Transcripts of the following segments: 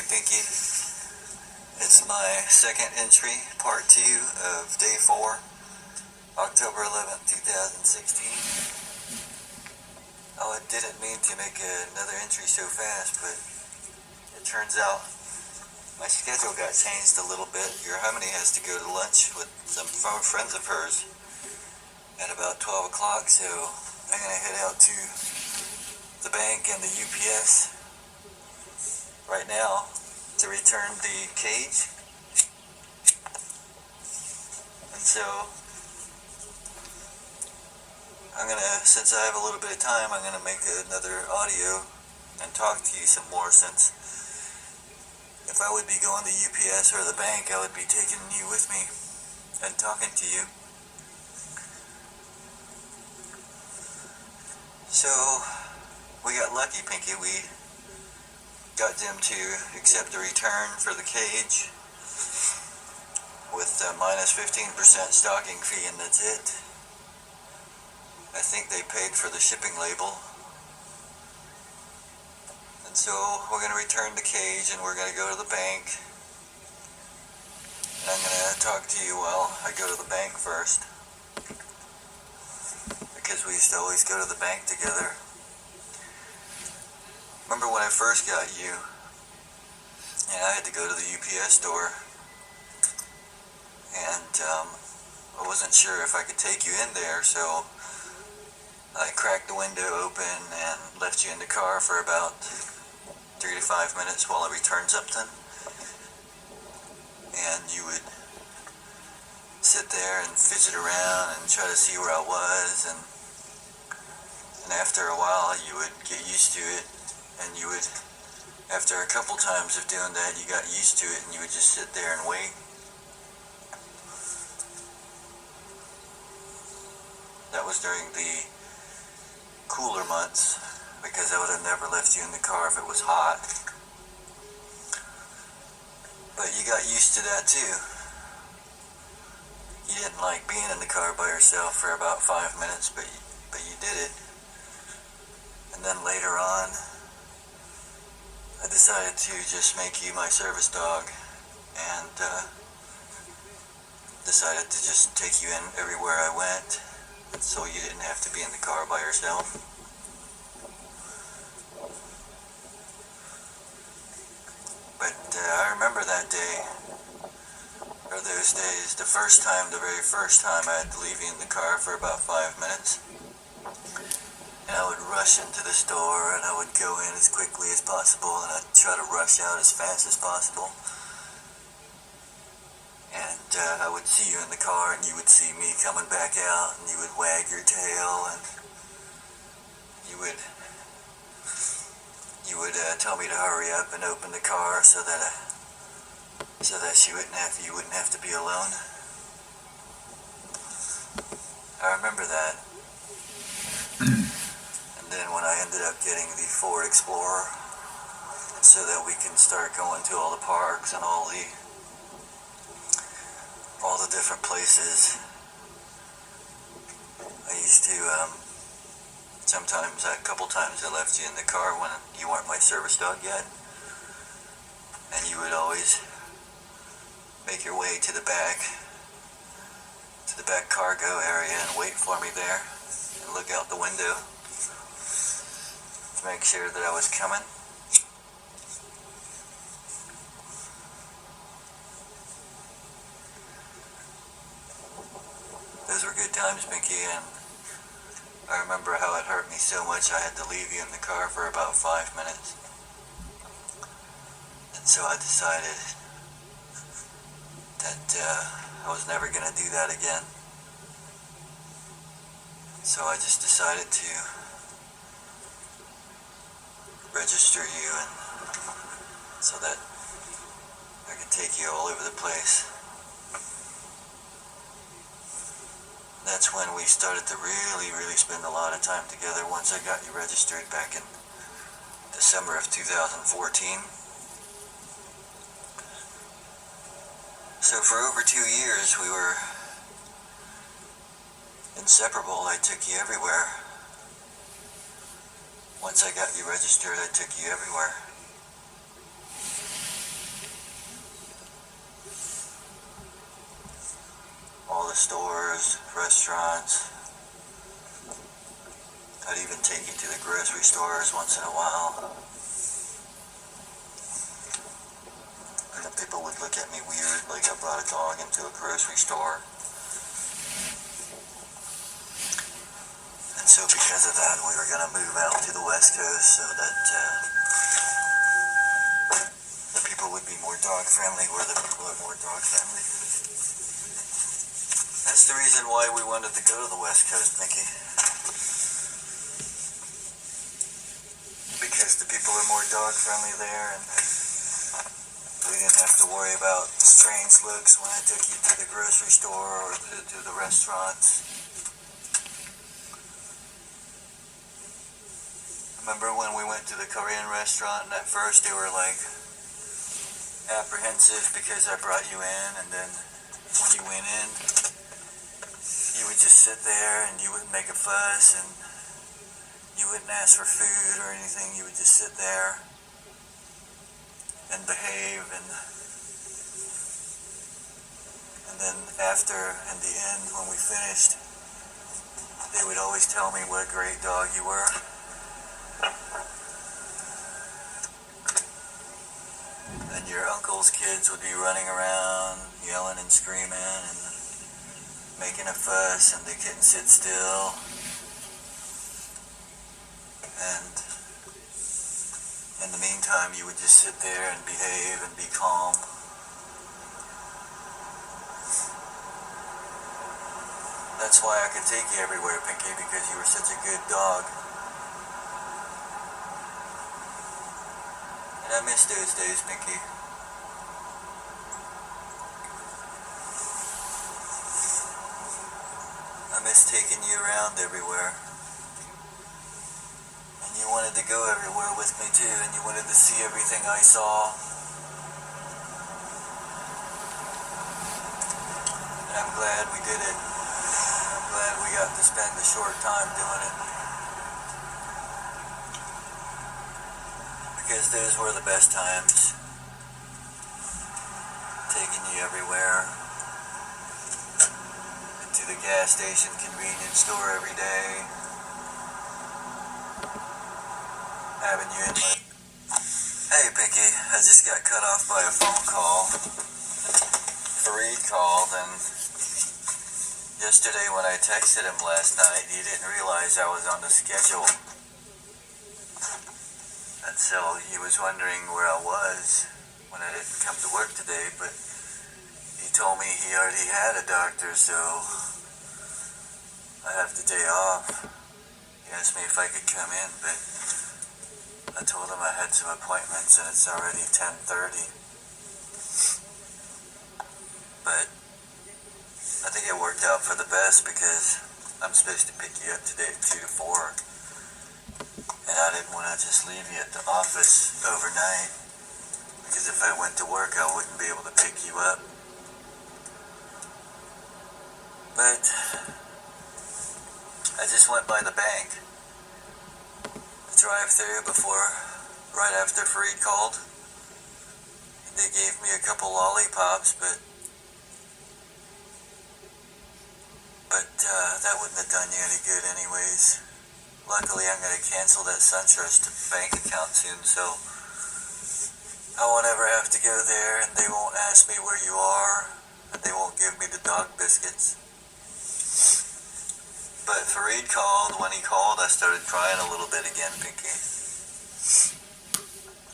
Pinky. It's my second entry, part 2 of day 4, October 11th, 2016. Oh, I didn't mean to make another entry so fast, but it turns out my schedule got changed a little bit. Your Harmony has to go to lunch with some friends of hers at about 12 o'clock, so I'm going to head out to the bank and the UPS right now to return the cage. And so since I have a little bit of time, I'm gonna make another audio and talk to you some more, since if I would be going to UPS or the bank, I would be taking you with me and talking to you. So we got lucky, Pinky. We got them to accept the return for the cage with minus 15% stocking fee, and that's it. I think they paid for the shipping label. And so we're going to return the cage and we're going to go to the bank. And I'm going to talk to you while I go to the bank first, because we used to always go to the bank together. Remember when I first got you, and I had to go to the UPS store, and I wasn't sure if I could take you in there, so I cracked the window open and left you in the car for about 3 to 5 minutes while I returned something. And you would sit there and fidget around and try to see where I was, and after a while you would get used to it, and you would, after a couple times of doing that, you got used to it, and you would just sit there and wait. That was during the cooler months, because I would have never left you in the car if it was hot. But you got used to that too. You didn't like being in the car by yourself for about 5 minutes, but you did it. And then later on, I decided to just make you my service dog, and decided to just take you in everywhere I went, so you didn't have to be in the car by yourself. But I remember that day, or those days, the very first time I had to leave you in the car for about 5 minutes. And I would rush into the store, and I would go in as quickly as possible, and I'd try to rush out as fast as possible. And I would see you in the car, and you would see me coming back out, and you would wag your tail, and you would tell me to hurry up and open the car so that you wouldn't have to be alone. I remember that. And then when I ended up getting the Ford Explorer, so that we can start going to all the parks and all the different places, I used to, a couple times I left you in the car when you weren't my service dog yet, and you would always make your way to the back cargo area and wait for me there and look out the window to make sure that I was coming. Those were good times, Mickey, and I remember how it hurt me so much I had to leave you in the car for about 5 minutes. And so I decided that I was never going to do that again. So I just decided to register you, and so that I could take you all over the place. That's when we started to really spend a lot of time together, once I got you registered back in December of 2014. So for over 2 years we were inseparable. I took you everywhere. Once I got you registered, I took you everywhere. stores, restaurants. I'd even take you to the grocery stores once in a while. And people would look at me weird, like I brought a dog into a grocery store. And so because of that, we were going to move out to the West Coast so that the people would be more dog friendly, where the people are more dog friendly. That's the reason why we wanted to go to the West Coast, Mickey. Because the people are more dog friendly there, and we didn't have to worry about strange looks when I took you to the grocery store or to the restaurants. Remember when we went to the Korean restaurant, and at first they were like apprehensive because I brought you in, and then when you went in, you would just sit there and you wouldn't make a fuss, and you wouldn't ask for food or anything. You would just sit there and behave, and then after, in the end, when we finished, they would always tell me what a great dog you were. And your uncle's kids would be running around, yelling and screaming and making a fuss, and they couldn't sit still. And in the meantime, you would just sit there and behave and be calm. That's why I could take you everywhere, Pinky, because you were such a good dog. And I miss those days, Pinky. I miss taking you around everywhere. And you wanted to go everywhere with me too, and you wanted to see everything I saw. And I'm glad we did it. I'm glad we got to spend a short time doing it. Because those were the best times. Taking you everywhere. To the gas station, convenience store every day. Having you in my... Hey, Pinky, I just got cut off by a phone call. Fareed called, and yesterday when I texted him last night, he didn't realize I was on the schedule. And so he was wondering where I was when I didn't come to work today, but he told me he already had a doctor, so I have the day off. He asked me if I could come in, but I told him I had some appointments and it's already 10:30. But I think it worked out for the best because I'm supposed to pick you up today at 2 to 4. And I didn't want to just leave you at the office overnight, because if I went to work, I wouldn't be able to pick you up. But I just went by the bank, the drive-thru right after Fareed called. They gave me a couple lollipops, but that wouldn't have done you any good anyways. Luckily, I'm going to cancel that SunTrust bank account soon, so I won't ever have to go there, and they won't ask me where you are, and they won't give me the dog biscuits. But Fareed called. When he called, I started crying a little bit again, Pinky,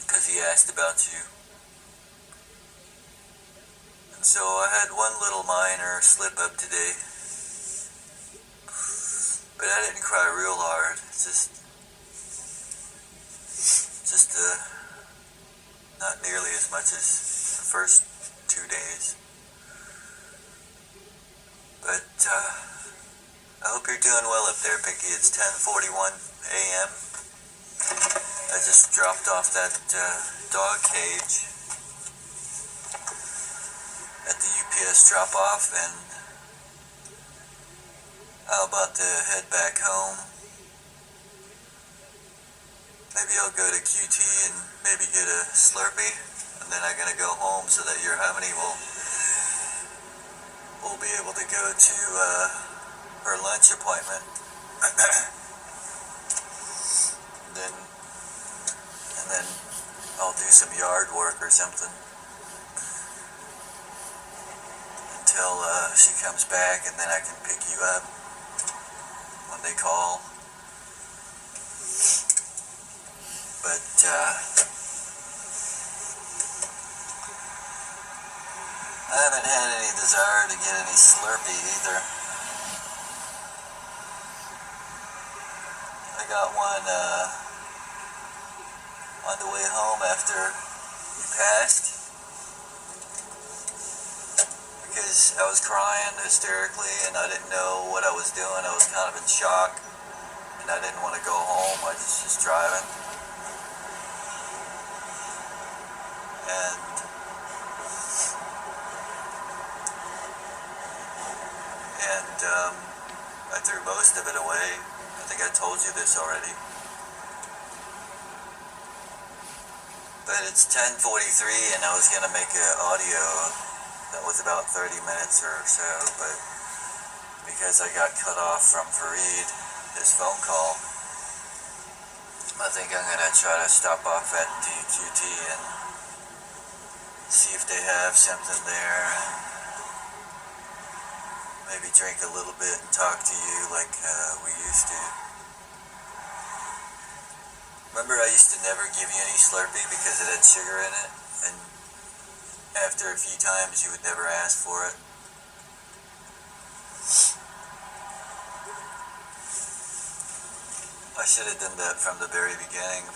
because he asked about you. And so I had one little minor slip up today. But I didn't cry real hard. Just not nearly as much as the first 2 days. But I hope you're doing well up there, Pinky. It's 10:41 a.m. I just dropped off that dog cage at the UPS drop-off, and I'm about to head back home. Maybe I'll go to QT and maybe get a Slurpee, and then I'm gonna go home so that your Harmony we'll be able to go to her lunch appointment. then and then I'll do some yard work or something until she comes back, and then I can pick you up when they call. But I haven't had any desire to get any Slurpee either. I got one on the way home after you passed, because I was crying hysterically and I didn't know what I was doing. I was kind of in shock and I didn't want to go home. I was just driving. And I threw most of it away. I think I told you this already. But it's 10:43 and I was going to make an audio that was about 30 minutes or so, but because I got cut off from Fareed, his phone call, I think I'm going to try to stop off at DQT and see if they have something there, and maybe drink a little bit and talk to you like we used to. Remember, I used to never give you any Slurpee because it had sugar in it, and after a few times you would never ask for it. I should have done that from the very beginning,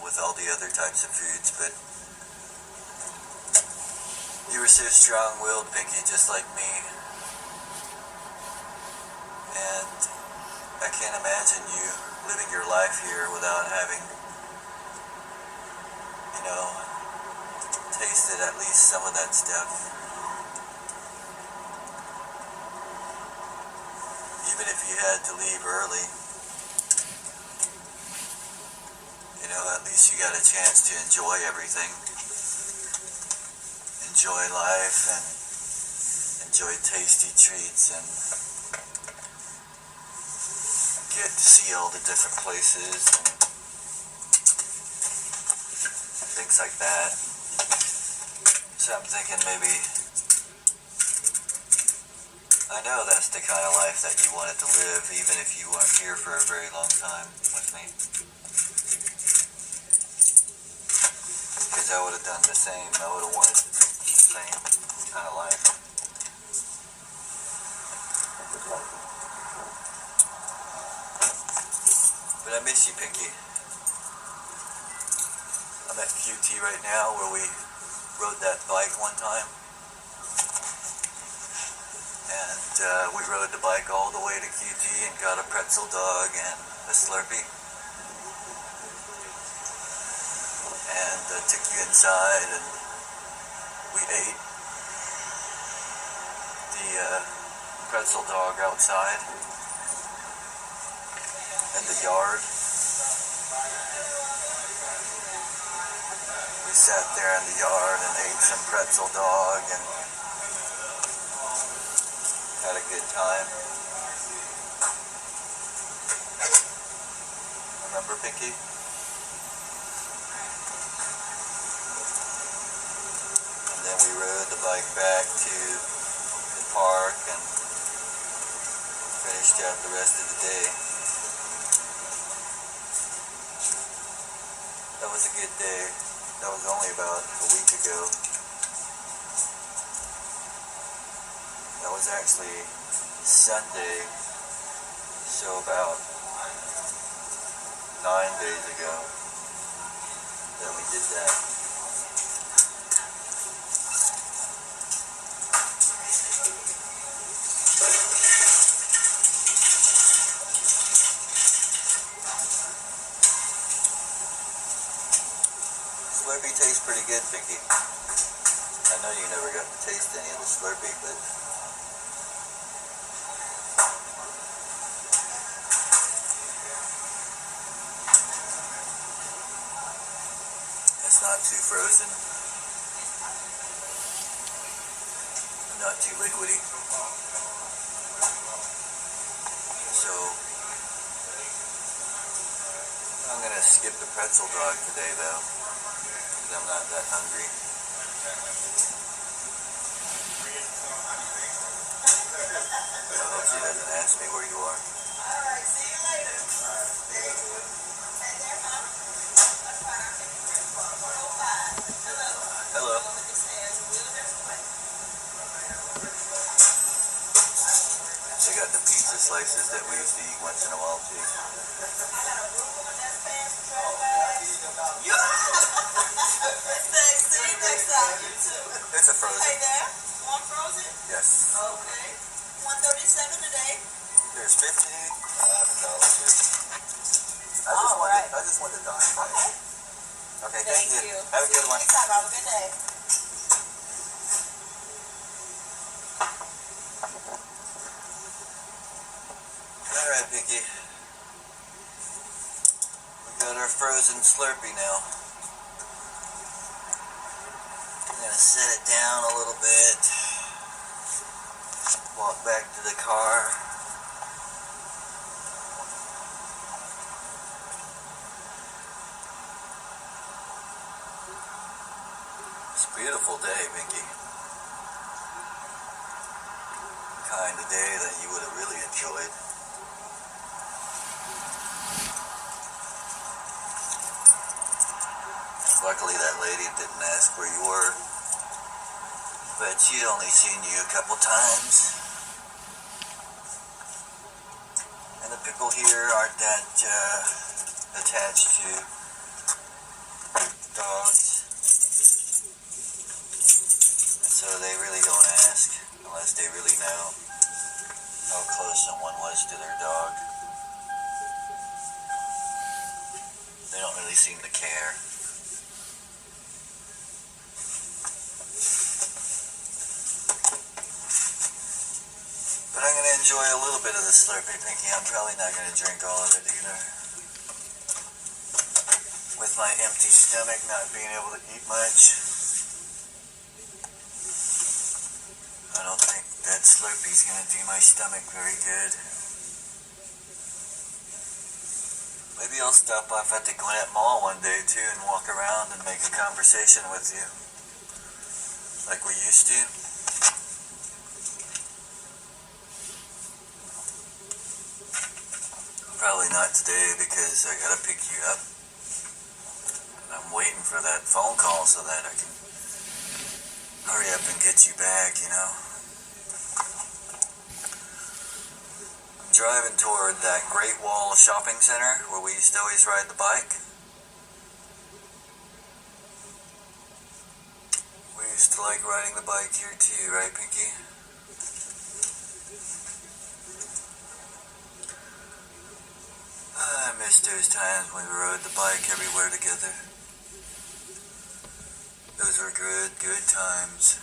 with all the other types of foods, but you were so strong-willed, Pinky, just like me. And I can't imagine you living your life here without having, tasted at least some of that stuff. Even if you had to leave early, at least you got a chance to enjoy everything. Enjoy life and enjoy tasty treats and get to see all the different places and things like that. So I'm thinking maybe, I know that's the kind of life that you wanted to live, even if you weren't here for a very long time with me. Because I would have done the same. I would have wanted to do the same kind of life. But I miss you, Pinky. I'm at QT right now where we rode that bike one time. And we rode the bike all the way to QT and got a pretzel dog and a Slurpee. And took you inside and we ate the pretzel dog outside in the yard. We sat there in the yard and ate some pretzel dog and had a good time. Remember, Pinky? And then we rode the bike back to the park and finished out the rest of the day. That was a good day. That was only about a week ago. That was actually Sunday, so about 9 days ago that we did that. Slurpee tastes pretty good, Pinky. I know you never got to taste any of the Slurpee, but it's not too frozen. not too liquidy. So I'm gonna skip the pretzel dog today though, because I'm not that hungry. I hope she doesn't ask me where you are. Alright, see you later. Hello. They got the pizza slices that we used to eat once in a while too. See you next time. You too. It's a frozen. Hey there. One frozen? Yes. Okay. 137 today. There's 50. I have $1 too. I just wanted to dine. Okay. Okay, thank you. Have a good one. Next time. Have a good day. Alright, Vicky. We got our frozen Slurpee now. I'm gonna set it down a little bit. Walk back to the car. It's a beautiful day, Vicky. Kind of day that you would have really enjoyed. Luckily that lady didn't ask where you were, but she'd only seen you a couple times. And the people here aren't that attached to dogs, and so they really don't ask unless they really know how close someone was to their dog. They don't really seem to care. But I'm going to enjoy a little bit of the Slurpee, Pinky. I'm probably not going to drink all of it either. With my empty stomach, not being able to eat much, I don't think that Slurpee's going to do my stomach very good. Maybe I'll stop off at the Gwinnett Mall one day too and walk around and make a conversation with you, like we used to. Probably not today because I gotta pick you up. And I'm waiting for that phone call so that I can hurry up and get you back, you know. I'm driving toward that Great Wall Shopping Center where we used to always ride the bike. We used to like riding the bike here too, right, Pinky? I miss those times when we rode the bike everywhere together. Those were good times.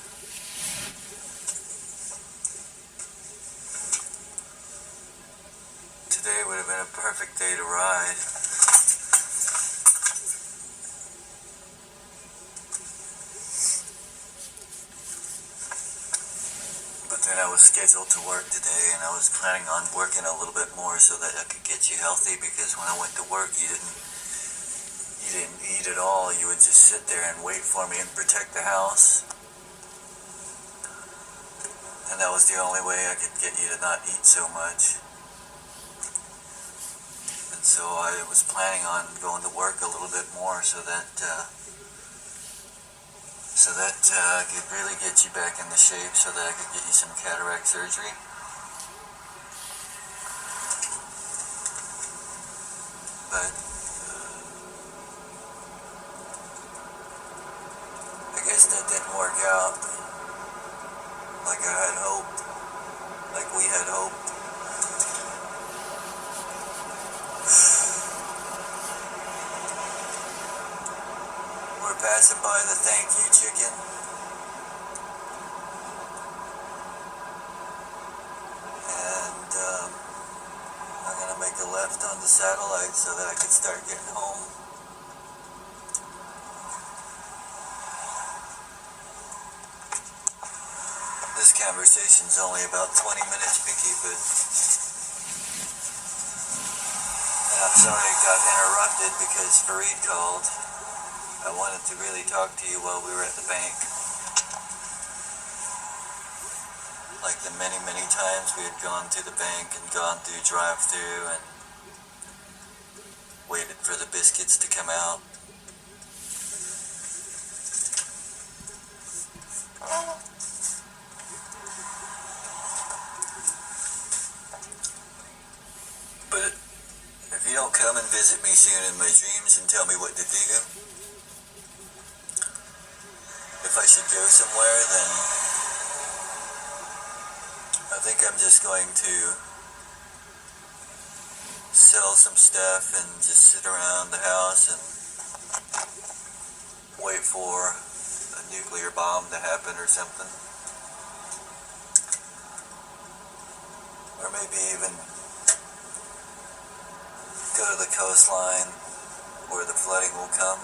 Today would have been a perfect day to ride. But then I was scheduled to work today, and I was planning on working a little bit more so that I could get you healthy, because when I went to work, you didn't eat at all. You would just sit there and wait for me and protect the house. And that was the only way I could get you to not eat so much. And so I was planning on going to work a little bit more so that I could really get you back in the shape, so that I could get you some cataract surgery. But I guess that didn't work out like I had hoped, like we had hoped. We're passing by the Thank You Chicken. And I'm going to make a left on the satellite so that I can start getting home. This conversation's only about 20 minutes, Pinky, but I'm sorry I got interrupted because Fareed called. I wanted to really talk to you while we were at the bank. Like the many, many times we had gone to the bank and gone through drive-through and waited for the biscuits to come out. But if you don't come and visit me soon in my dreams and tell me what to do, if I should go somewhere, then I think I'm just going to sell some stuff and just sit around the house and wait for a nuclear bomb to happen or something. Or maybe even go to the coastline where the flooding will come.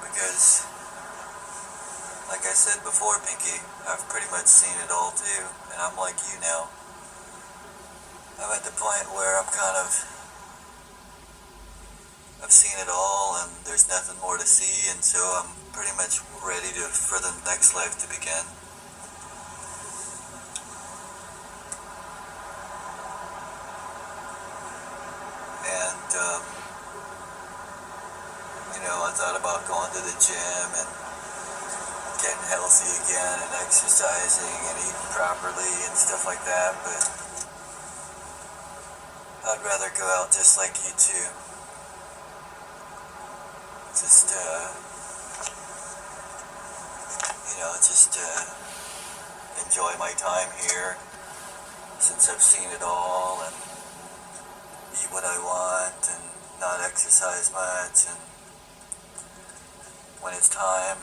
Because, like I said before, Pinky, I've pretty much seen it all too, and I'm like you now. I'm at the point where I've seen it all, and there's nothing more to see, and so I'm pretty much ready for the next life to begin. And, I thought about going to the gym and getting healthy again and exercising and eating properly and stuff like that, but I'd rather go out just like you two. Just enjoy my time here since I've seen it all, and eat what I want and not exercise much, and when it's time,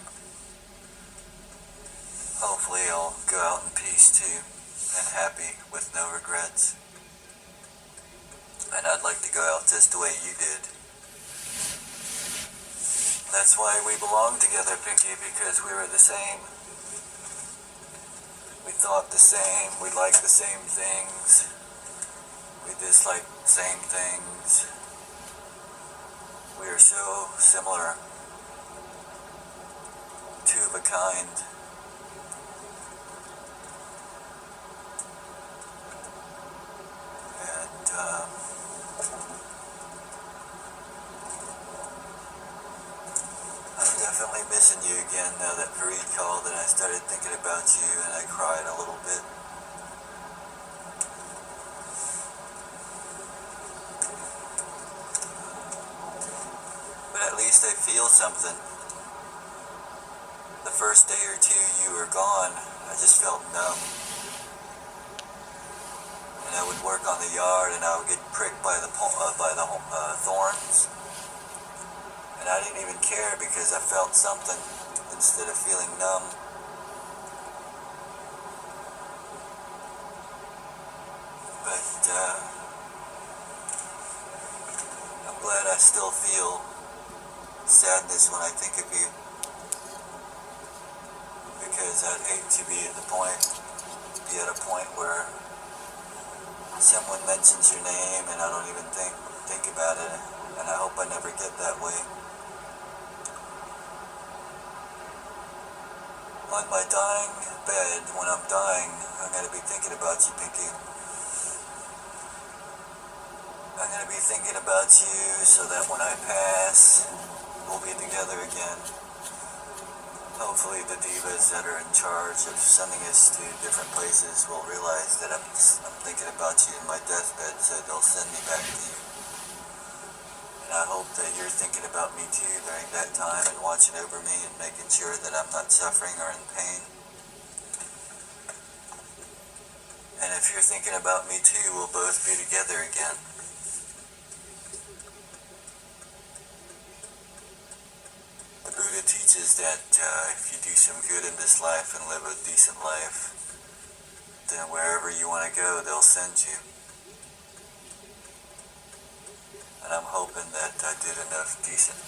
hopefully I'll go out in peace too, and happy with no regrets. And I'd like to go out just the way you did. That's why we belong together, Pinky, because we were the same. We thought the same, we liked the same things, we disliked the same things. We are so similar, two of a kind. And I'm definitely missing you again now that Fareed called and I started thinking about you and I cried a little bit. But at least I feel something. The first day or two you were gone, I just felt numb. And I would work on the yard and I would get pricked by the thorns. And I didn't even care because I felt something instead of feeling numb. But I'm glad I still feel sadness when I think of you. Because I'd hate to be at a point where someone mentions your name and I don't even think about it. And I hope I never get that way. On my dying bed, when I'm dying, I'm going to be thinking about you, Pinky. I'm going to be thinking about you so that when I pass, we'll be together again. Hopefully the divas that are in charge of sending us to different places will realize that I'm thinking about you in my deathbed, so they'll send me back to you. And I hope that you're thinking about me too during that time and watching over me and making sure that I'm not suffering or in pain. And if you're thinking about me too, we'll both be together again. The Buddha teaches that if you do some good in this life and live a decent life, then wherever you want to go, they'll send you. And I'm hoping that I did enough decent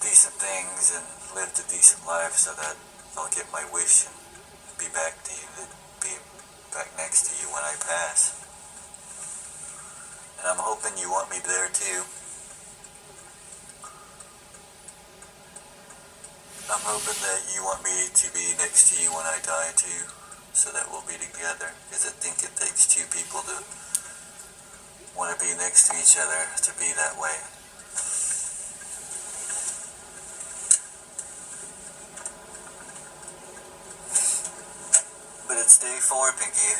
decent things and lived a decent life so that I'll get my wish and be back to you, be back next to you when I pass. And I'm hoping you want me there too. I'm hoping that you want me to be next to you when I die too, so that we'll be together, because I think it takes two people to want to be next to each other to be that way. But it's day 4, Pinky.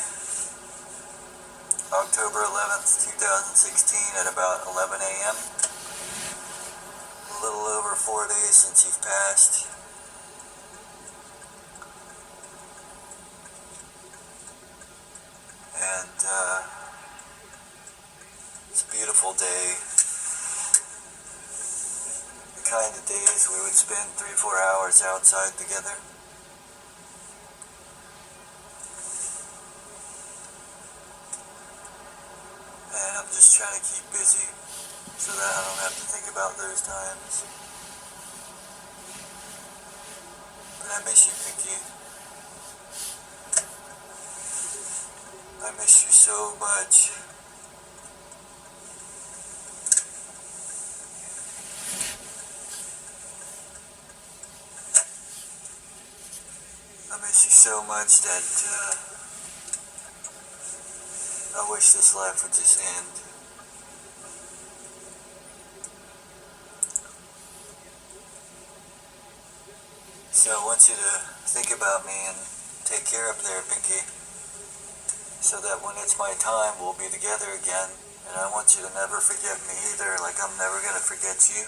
October 11th, 2016 at about 11 a.m. A little over 4 days since you've passed. And it's a beautiful day. The kind of days we would spend 3-4 hours outside together. And I'm just trying to keep busy so that I don't have to think about those times. But I miss you, Pinky. I miss you so much. I miss you so much that I wish this life would just end. So I want you to think about me and take care up there, Pinky, so that when it's my time, we'll be together again. And I want you to never forget me either, like I'm never going to forget you.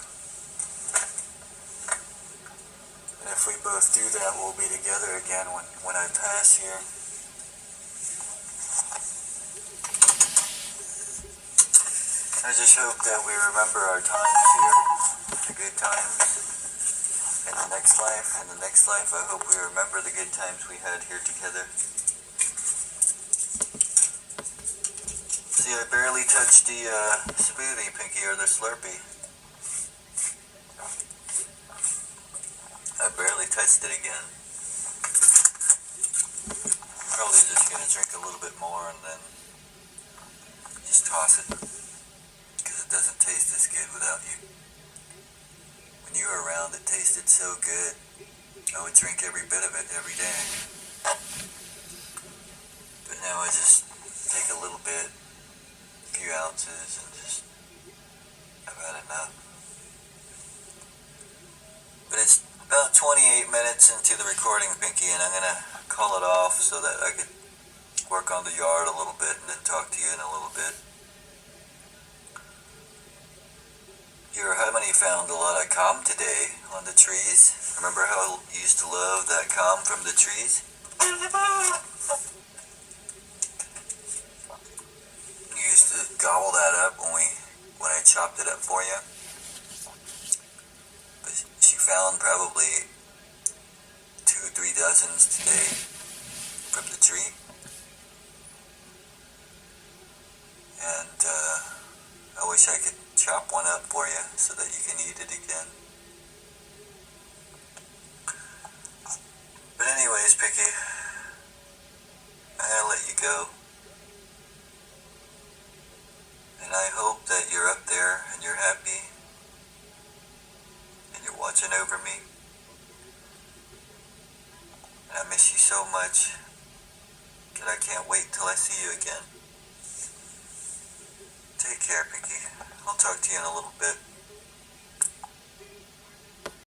And if we both do that, we'll be together again when I pass here. I just hope that we remember our times here, the good times. In the next life, I hope we remember the good times we had here together. See, I barely touched the smoothie, Pinky, or the Slurpee. I barely touched it again. Probably just gonna drink a little bit more and then just toss it, because it doesn't taste as good without you. When you were around, it tasted so good. I would drink every bit of it every day. But now I just take a little bit, a few ounces, and just, I've had enough. But it's about 28 minutes into the recording, Pinky, and I'm gonna call it off so that I could work on the yard a little bit and then talk to you in a little bit. Your honey found a lot of calm today on the trees. Remember how you used to love that calm from the trees? You used to gobble that up when I chopped it up for you. But she found probably 2-3 dozens today from the tree. And I wish I could chop one up for you so that you can eat it again. But anyways, Pinky, I'm gonna let you go. And I hope that you're up there and you're happy and you're watching over me. And I miss you so much that I can't wait till I see you again. Take care, Pinky. I'll talk to you in a little bit.